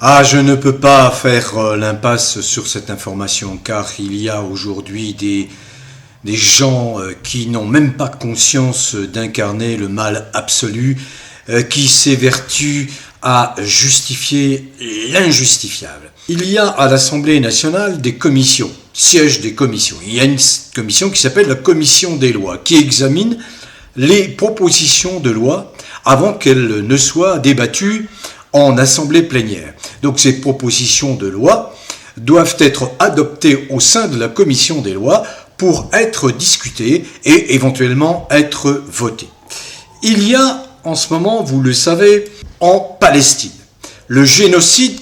Ah, je ne peux pas faire l'impasse sur cette information, car il y a aujourd'hui des gens qui n'ont même pas conscience d'incarner le mal absolu, qui s'évertuent à justifier l'injustifiable. Il y a à l'Assemblée nationale des commissions, sièges des commissions. Il y a une commission qui s'appelle la commission des lois, qui examine les propositions de loi avant qu'elles ne soient débattues en assemblée plénière. Donc ces propositions de loi doivent être adoptées au sein de la commission des lois pour être discutées et éventuellement être votées. Il y a en ce moment, vous le savez, en Palestine, le génocide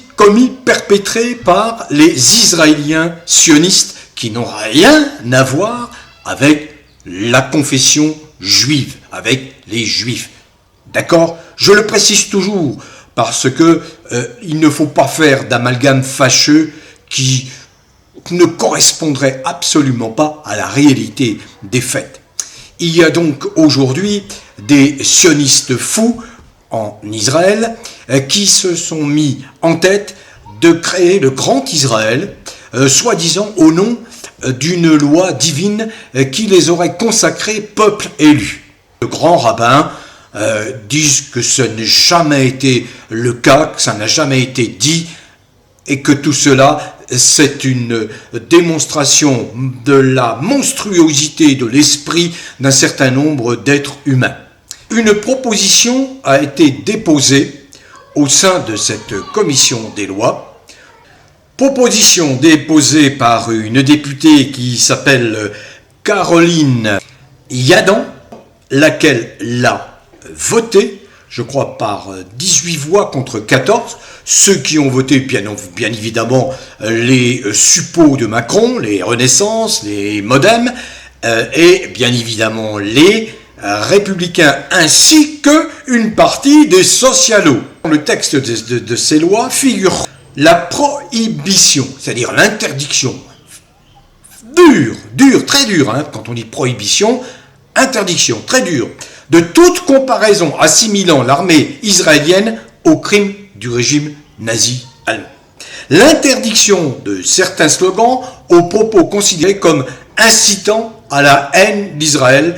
perpétré par les Israéliens sionistes qui n'ont rien à voir avec la confession juive, avec les Juifs. D'accord ? Je le précise toujours, parce que il ne faut pas faire d'amalgame fâcheux qui ne correspondrait absolument pas à la réalité des faits. Il y a donc aujourd'hui des sionistes fous en Israël qui se sont mis en tête de créer le Grand Israël, soi-disant au nom d'une loi divine qui les aurait consacrés peuple élu. Le grand rabbin disent que ce n'a jamais été le cas, que ça n'a jamais été dit, et que tout cela, c'est une démonstration de la monstruosité de l'esprit d'un certain nombre d'êtres humains. Une proposition a été déposée au sein de cette commission des lois, proposition déposée par une députée qui s'appelle Caroline Yadan, laquelle l'a voté, je crois par 18 voix contre 14, ceux qui ont voté bien évidemment les suppôts de Macron, les Renaissance, les Modem, et bien évidemment les républicains, ainsi qu'une partie des socialos. Dans le texte de ces lois figure la prohibition, c'est-à-dire l'interdiction, très dure, hein, quand on dit prohibition, interdiction, très dure, de toute comparaison assimilant l'armée israélienne aux crimes du régime nazi allemand. L'interdiction de certains slogans aux propos considérés comme incitant à la haine d'Israël,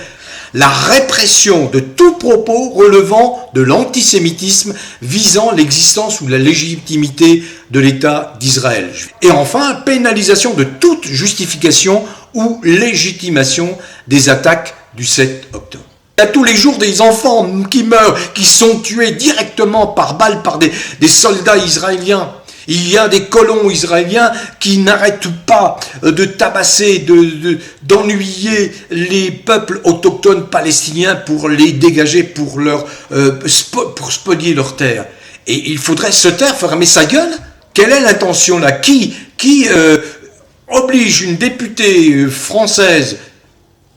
la répression de tout propos relevant de l'antisémitisme visant l'existence ou la légitimité de l'État d'Israël. Et enfin, pénalisation de toute justification ou légitimation des attaques du 7 octobre. Il y a tous les jours des enfants qui meurent, qui sont tués directement par balle par des soldats israéliens. Il y a des colons israéliens qui n'arrêtent pas de tabasser, d'ennuyer les peuples autochtones palestiniens pour les dégager, pour spolier leurs terres. Et il faudrait se taire, fermer sa gueule. Quelle est l'intention là ? Qui oblige une députée française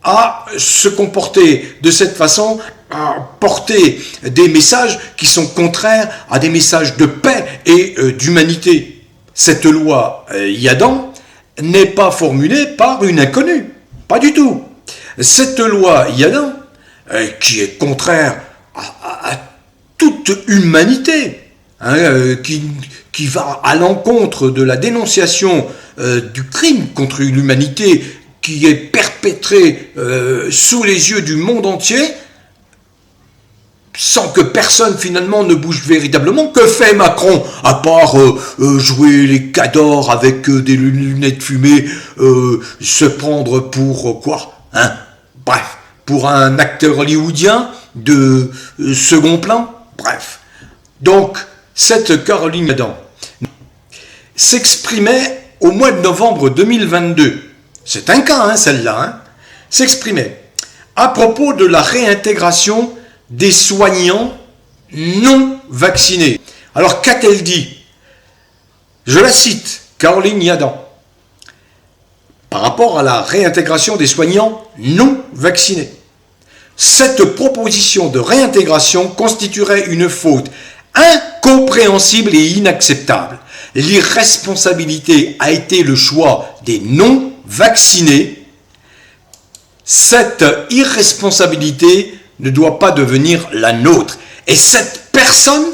à se comporter de cette façon, à porter des messages qui sont contraires à des messages de paix et d'humanité. Cette loi Yadan n'est pas formulée par une inconnue, pas du tout. Cette loi Yadan, qui est contraire à toute humanité, hein, qui va à l'encontre de la dénonciation du crime contre l'humanité qui est perpétré sous les yeux du monde entier, sans que personne finalement ne bouge véritablement. Que fait Macron, à part jouer les cadors avec des lunettes fumées, se prendre pour quoi, hein? Bref, pour un acteur hollywoodien de second plan. Bref. Donc, cette Caroline Yadan s'exprimait au mois de novembre 2022. C'est un cas, hein, celle-là, hein, s'exprimait à propos de la réintégration des soignants non vaccinés. Alors, qu'a-t-elle dit ? Je la cite, Caroline Yadan. Par rapport à la réintégration des soignants non vaccinés. Cette proposition de réintégration constituerait une faute incompréhensible et inacceptable. L'irresponsabilité a été le choix des non-vaccinés. Cette irresponsabilité ne doit pas devenir la nôtre. Et cette personne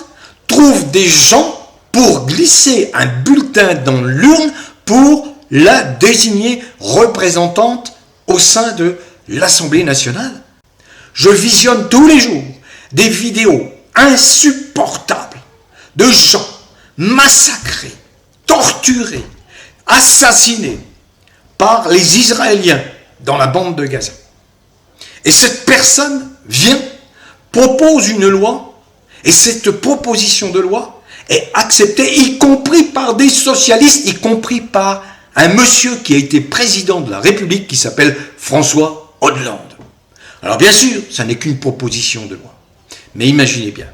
trouve des gens pour glisser un bulletin dans l'urne pour la désigner représentante au sein de l'Assemblée nationale. Je visionne tous les jours des vidéos insupportables de gens massacrés, torturés, assassinés par les Israéliens dans la bande de Gaza. Et cette personne vient, propose une loi, et cette proposition de loi est acceptée, y compris par des socialistes, y compris par un monsieur qui a été président de la République qui s'appelle François Hollande. Alors bien sûr, ça n'est qu'une proposition de loi. Mais imaginez bien.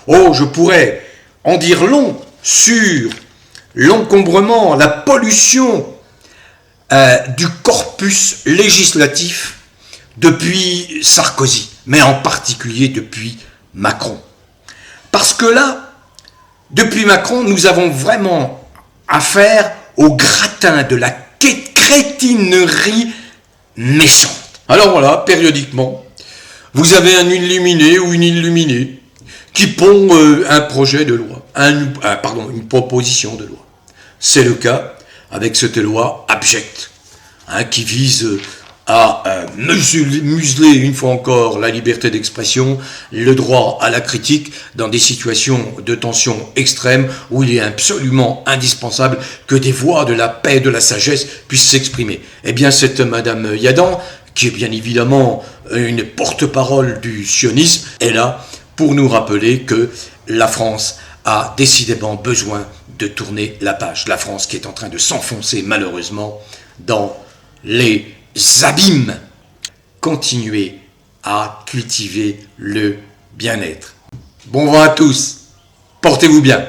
Oh, je pourrais en dire long sur l'encombrement, la pollution du corpus législatif depuis Sarkozy, mais en particulier depuis Macron. Parce que là, depuis Macron, nous avons vraiment affaire au gratin de la crétinerie méchante. Alors voilà, périodiquement, vous avez un illuminé ou une illuminée qui pond un projet de loi, une proposition de loi. C'est le cas avec cette loi abjecte, qui vise à museler une fois encore la liberté d'expression, le droit à la critique dans des situations de tension extrême où il est absolument indispensable que des voix de la paix et de la sagesse puissent s'exprimer. Eh bien, cette Madame Yadan, qui est bien évidemment une porte-parole du sionisme, est là pour nous rappeler que la France a décidément besoin de tourner la page. La France qui est en train de s'enfoncer malheureusement dans les abîmes. Continuez à cultiver le bien-être. Bon vent à tous, portez-vous bien.